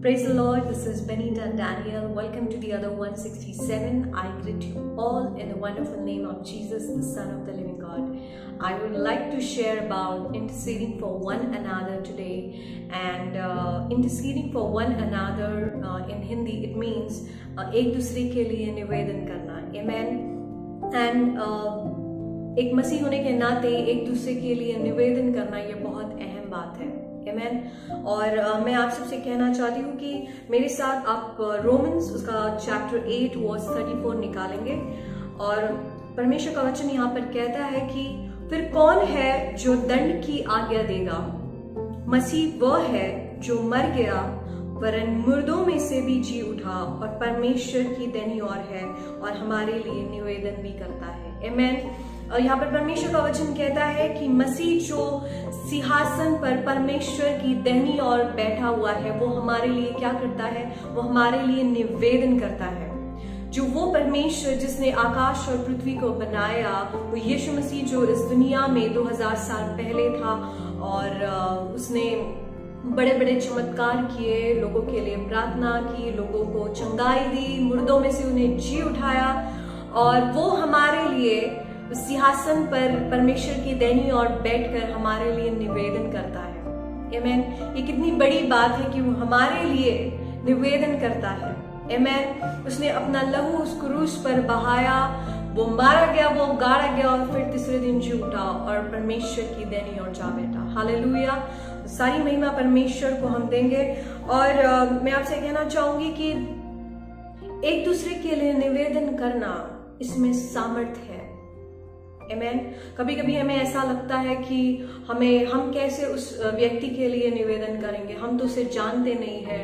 Praise the Lord, this is Benita Daniel. Welcome to the other 167. I greet you all in the wonderful name of Jesus, the Son of the living God. I would like to share about interceding for one another today. And interceding for one another in Hindi, it means एक दूसरे के लिए निवेदन करना. Amen. And एक मसीह होने के नाते एक दूसरे के लिए निवेदन करना ये बहुत अहम बात है. Amen. और मैं आप सबसे कहना चाहती हूँ कि मेरे साथ आप रोमन्स उसका चैप्टर 8 वर्स 34 निकालेंगे. और परमेश्वर का वचन यहाँ पर कहता है कि फिर कौन है जो दंड की आज्ञा देगा? मसीह वह है जो मर गया वरन मुर्दों में से भी जी उठा और परमेश्वर की दाहिनी ओर है और हमारे लिए निवेदन भी करता है. आमीन. और यहाँ पर परमेश्वर का वचन कहता है कि मसीह जो सिंहासन पर परमेश्वर की दाहिनी ओर बैठा हुआ है वो हमारे लिए क्या करता है? वो हमारे लिए निवेदन करता है. जो वो परमेश्वर जिसने आकाश और पृथ्वी को बनाया, वो यीशु मसीह जो इस दुनिया में 2000 साल पहले था और उसने बड़े बड़े चमत्कार किए, लोगों के लिए प्रार्थना की, लोगों को चंगाई दी, मुर्दों में से उन्हें जी उठाया और वो हमारे लिए सिंहासन पर परमेश्वर की दाहिनी ओर बैठकर हमारे लिए निवेदन करता है. आमीन. ये कितनी बड़ी बात है कि वो हमारे लिए निवेदन करता है. आमीन. उसने अपना लहू उस क्रूस पर बहाया, वो मारा गया, वो गाड़ा गया और फिर तीसरे दिन जी उठा और परमेश्वर की दाहिनी ओर जा बैठा. हालेलुया. सारी महिमा परमेश्वर को हम देंगे. और मैं आपसे कहना चाहूंगी कि एक दूसरे के लिए निवेदन करना, इसमें सामर्थ्य है. आमीन. कभी कभी हमें ऐसा लगता है कि हम कैसे उस व्यक्ति के लिए निवेदन करेंगे, हम तो उसे जानते नहीं है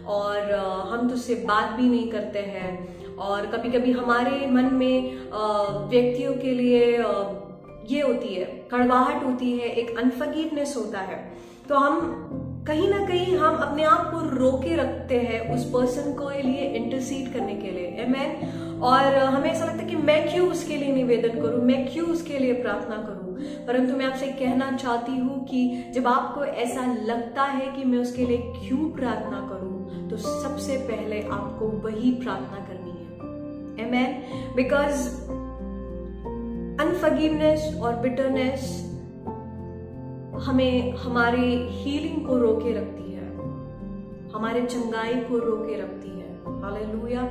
और हम तो उससे बात भी नहीं करते हैं. और कभी कभी हमारे मन में व्यक्तियों के लिए ये होती है, कड़वाहट होती है, एक अनफॉरगिवनेस होता है. तो हम कहीं ना कहीं हम अपने आप को रोके रखते हैं उस पर्सन को लिए इंटरसीड करने के लिए. आमीन. और हमें ऐसा लगता है कि मैं क्यों उसके लिए निवेदन करूं, मैं क्यों उसके लिए प्रार्थना करूं. परंतु मैं आपसे कहना चाहती हूं कि जब आपको ऐसा लगता है कि मैं उसके लिए क्यों प्रार्थना करूं, तो सबसे पहले आपको वही प्रार्थना करनी है. आमीन. बिकॉज अनफॉरगिवनेस और बिटरनेस हमें हमारे हीलिंग को रोके रखती है, हमारे चंगाई को रोके रखती है. हालेलुया.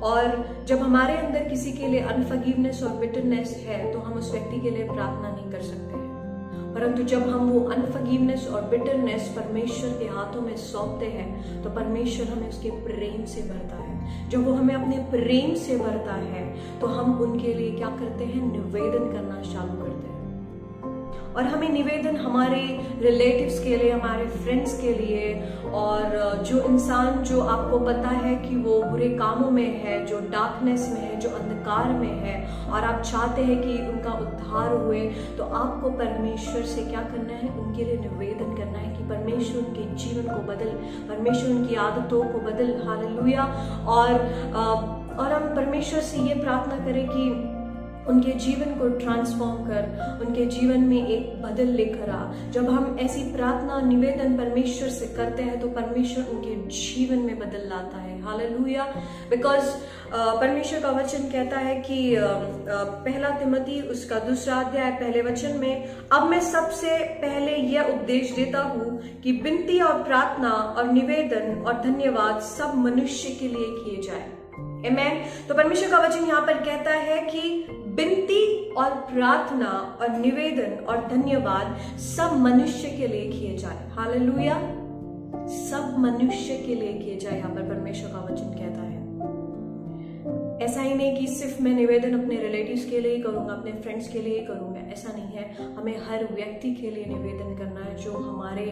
और जब हमारे अंदर किसी के लिए अनफॉरगिवनेस और बिटरनेस है तो हम उस व्यक्ति के लिए प्रार्थना नहीं कर सकते हैं. परंतु जब हम वो अनफॉरगिवनेस और बिटरनेस परमेश्वर के हाथों में सौंपते हैं तो परमेश्वर हमें उसके प्रेम से भरता है. जब वो हमें अपने प्रेम से भरता है तो हम उनके लिए क्या करते हैं? निवेदन करना चालू करते हैं. और हमें निवेदन हमारे रिलेटिव्स के लिए, हमारे फ्रेंड्स के लिए, और जो इंसान जो आपको पता है कि वो बुरे कामों में है, जो डार्कनेस में है, जो अंधकार में है और आप चाहते हैं कि उनका उद्धार हुए, तो आपको परमेश्वर से क्या करना है? उनके लिए निवेदन करना है कि परमेश्वर उनके जीवन को बदल, परमेश्वर उनकी आदतों को बदल. हालेलुया. और हम परमेश्वर से ये प्रार्थना करें कि उनके जीवन को ट्रांसफॉर्म कर, उनके जीवन में एक बदल लेकर आ. जब हम ऐसी प्रार्थना निवेदन परमेश्वर से करते हैं तो परमेश्वर उनके जीवन में बदल लाता है. हालेलुया. बिकॉज परमेश्वर का वचन कहता है कि पहला तिमोथी उसका 2 अध्याय पहले वचन में, अब मैं सबसे पहले यह उपदेश देता हूँ कि विनती और प्रार्थना और निवेदन और धन्यवाद सब मनुष्य के लिए किए जाए. आमीन. तो परमेश्वर का वचन यहाँ पर कहता है कि विनती और प्रार्थना और निवेदन और धन्यवाद सब मनुष्य के लिए किए जाए. हालेलुया. सब मनुष्य के लिए किए जाए, यहाँ पर परमेश्वर का वचन कहता है. ऐसा ही नहीं कि सिर्फ मैं निवेदन अपने रिलेटिव्स के लिए ही करूंगा, अपने फ्रेंड्स के लिए ही करूंगा, ऐसा नहीं है. हमें हर व्यक्ति के लिए निवेदन करना है जो हमारे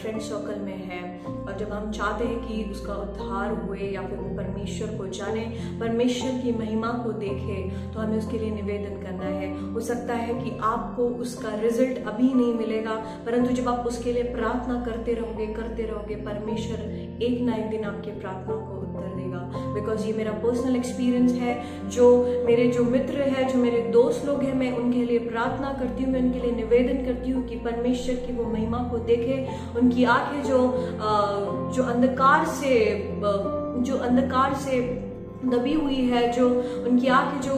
फ्रेंड सर्कल में है. और जब हम चाहते हैं कि उसका उद्धार हुए या फिर वो परमेश्वर को जाने, परमेश्वर की महिमा को देखे, तो हमें उसके लिए निवेदन करना है. हो सकता है कि आपको उसका रिजल्ट अभी नहीं मिलेगा, परंतु जब आप उसके लिए प्रार्थना करते रहोगे, परमेश्वर एक ना एक दिन आपके प्रार्थना को उत्तर देगा. बिकॉज ये मेरा पर्सनल एक्सपीरियंस है। जो मित्र है, जो मेरे दोस्त लोग हैं, मैं उनके लिए प्रार्थना करती हूँ, मैं उनके लिए निवेदन करती हूँ कि परमेश्वर की वो महिमा को देखे। उनकी आंखें जो अंधकार से दबी हुई है, जो उनकी आंखें, जो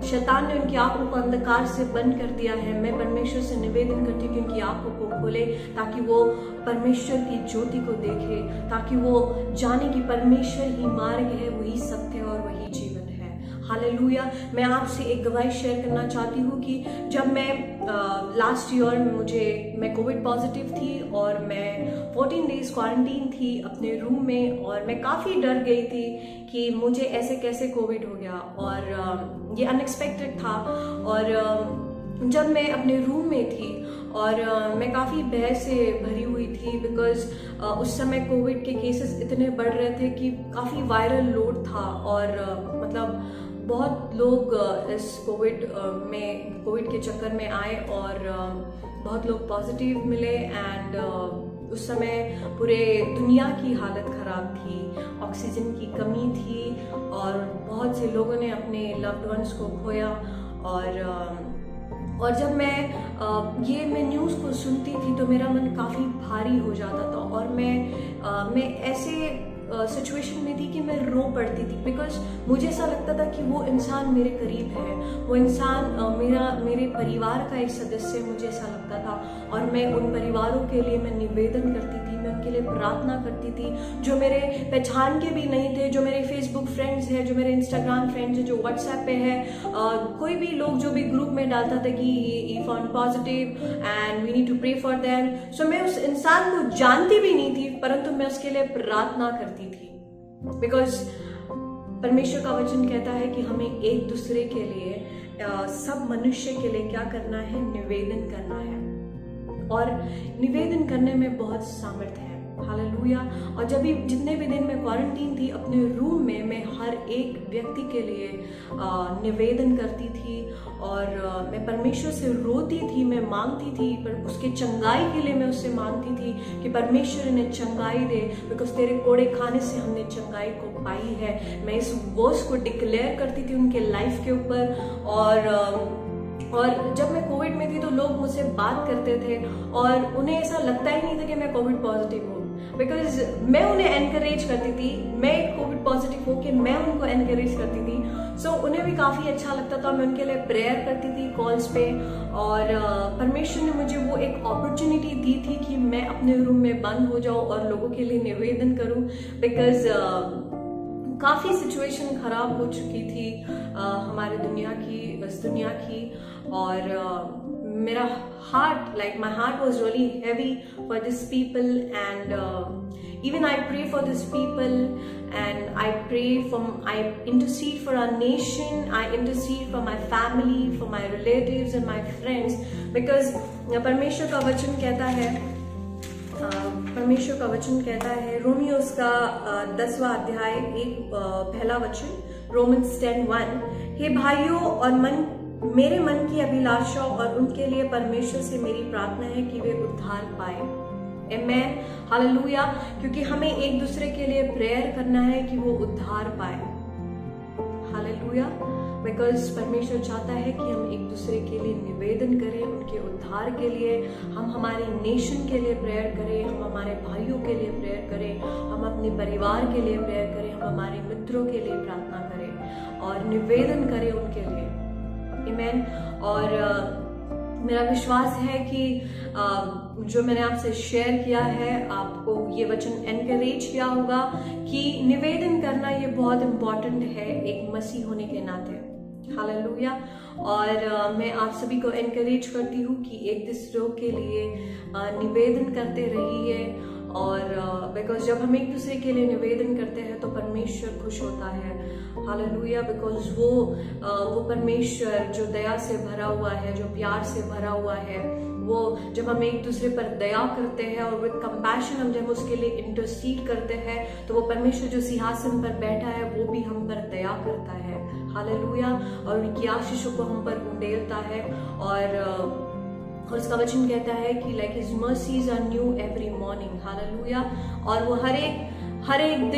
शैतान ने उनकी आंखों को अंधकार से बंद कर दिया है, मैं परमेश्वर से निवेदन करती हूँ कि उनकी आंखों को खोले, ताकि वो परमेश्वर की ज्योति को देखे, ताकि वो जाने कि परमेश्वर ही मार्ग है, वही सत्य है और वही जीवन है। हालेलुया। मैं आपसे एक गवाही शेयर करना चाहती हूँ कि जब मैं लास्ट ईयर मैं कोविड पॉजिटिव थी और मैं 14 डेज क्वारंटीन थी अपने रूम में, और मैं काफ़ी डर गई थी कि मुझे ऐसे कैसे कोविड हो गया, और ये अनएक्सपेक्टेड था। और जब मैं अपने रूम में थी और मैं काफ़ी भय से भरी हुई थी, बिकॉज उस समय कोविड के केसेस इतने बढ़ रहे थे कि काफ़ी वायरल लोड था, और मतलब बहुत लोग इस कोविड के चक्कर में आए और बहुत लोग पॉजिटिव मिले। एंड उस समय पूरे दुनिया की हालत ख़राब थी, ऑक्सीजन की कमी थी, और बहुत से लोगों ने अपने लव्ड वंस को खोया। और जब मैं न्यूज़ को सुनती थी तो मेरा मन काफ़ी भारी हो जाता था, और मैं ऐसे सिचुएशन में थी कि मैं रो पड़ती थी, बिकॉज मुझे ऐसा लगता था कि वो इंसान मेरे करीब है, वो इंसान मेरे परिवार का एक सदस्य है, मुझे ऐसा लगता था। और मैं उन परिवारों के लिए मैं निवेदन करती थी, मैं उनके लिए प्रार्थना करती थी, जो मेरे पहचान के भी नहीं थे, जो मेरे फेसबुक फ्रेंड्स हैं, जो मेरे इंस्टाग्राम फ्रेंड्स हैं, जो व्हाट्सएप पे है, कोई भी लोग जो भी ग्रुप में डालता था कि he found positive and we need to pray for them. So मैं उस इंसान को जानती भी नहीं थी, परंतु मैं उसके लिए प्रार्थना करती थी, बिकॉज परमेश्वर का वचन कहता है कि हमें एक दूसरे के लिए, सब मनुष्य के लिए क्या करना है, निवेदन करना है, और निवेदन करने में बहुत सामर्थ्य है। हालेलुया। और जितने भी दिन मैं क्वारंटीन थी अपने रूम में, मैं हर एक व्यक्ति के लिए निवेदन करती थी, और मैं परमेश्वर से रोती थी, मैं मांगती थी, पर उसके चंगाई के लिए मैं उससे मांगती थी कि परमेश्वर इन्हें चंगाई दे, बिकॉज तेरे कोड़े खाने से हमने चंगाई को पाई है। मैं इस वर्स को डिक्लेयर करती थी उनके लाइफ के ऊपर। और जब मैं कोविड में थी तो लोग मुझसे बात करते थे और उन्हें ऐसा लगता ही नहीं था कि मैं कोविड पॉजिटिव हूँ, बिकॉज मैं उन्हें एनकरेज करती थी, मैं कोविड पॉजिटिव होकर मैं उनको एनकरेज करती थी। सो उन्हें भी काफ़ी अच्छा लगता था। मैं उनके लिए प्रेयर करती थी कॉल्स पे, और परमेश्वर ने मुझे वो एक अपॉर्चुनिटी दी थी कि मैं अपने रूम में बंद हो जाऊँ और लोगों के लिए निवेदन करूँ, बिकॉज काफ़ी सिचुएशन खराब हो चुकी थी हमारे इस दुनिया की। और मेरा heart, my heart was really heavy for these people, and even I pray for these people, and I intercede for our nation, I intercede for my family, for my relatives and my friends, because परमेश्वर का वचन कहता है रोमियोस का 10वां अध्याय पहला वचन, Romans 10:1, हे भाइयों और मेरे मन की अभिलाषा और उनके लिए परमेश्वर से मेरी प्रार्थना है कि वे उद्धार पाए। आमेन, हालेलुया। क्योंकि हमें एक दूसरे के लिए प्रेयर करना है कि वो उद्धार पाए। हालेलुया। बिकॉज परमेश्वर चाहता है कि हम एक दूसरे के लिए निवेदन करें, उनके उद्धार के लिए। हम हमारे नेशन के लिए प्रेयर करें, हम हमारे भाइयों के लिए प्रेयर करें, हम अपने परिवार के लिए प्रेयर करें, हम हमारे मित्रों के लिए प्रार्थना करें और निवेदन करें उनके लिए। आमीन। और मेरा विश्वास है कि जो मैंने आपसे शेयर किया है, आपको ये वचन एनकरेज किया होगा कि निवेदन करना ये बहुत इम्पोर्टेंट है एक मसीह होने के नाते। हालेलुया। और मैं आप सभी को एनकरेज करती हूँ कि एक दूसरों के लिए निवेदन करते रहिए। और बिकॉज जब हम एक दूसरे के लिए निवेदन करते हैं तो परमेश्वर खुश होता है। हालेलुया। बिकॉज वो परमेश्वर जो दया से भरा हुआ है, जो प्यार से भरा हुआ है, वो जब हम एक दूसरे पर दया करते हैं और विद कंपैशन हम जब उसके लिए इंटरसीड करते हैं, तो वो परमेश्वर जो सिंहासन पर बैठा है वो भी हम पर दया करता है। हालेलुया। और उनकी आशीषों को हम पर उंडेलता है। और उसका वचन कहता है कि like his mercies are new every morning. Hallelujah. और वो हर एक हर एक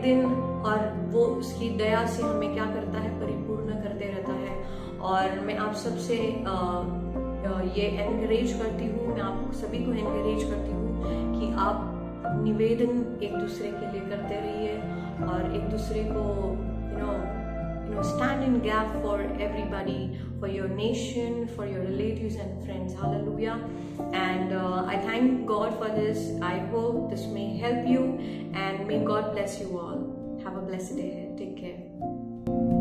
दिन, और वो उसकी दया से हमें क्या करता है, परिपूर्ण करते रहता है। और मैं आप सबसे ये एनकरेज करती हूँ, मैं आप सभी को एनकरेज करती हूँ कि आप निवेदन एक दूसरे के लिए करते रहिए और एक दूसरे को stand in gap for everybody, for your nation, for your relatives and friends. Hallelujah. And I thank God for this. I hope this may help you, and may God bless you all. Have a blessed day ahead. Take care.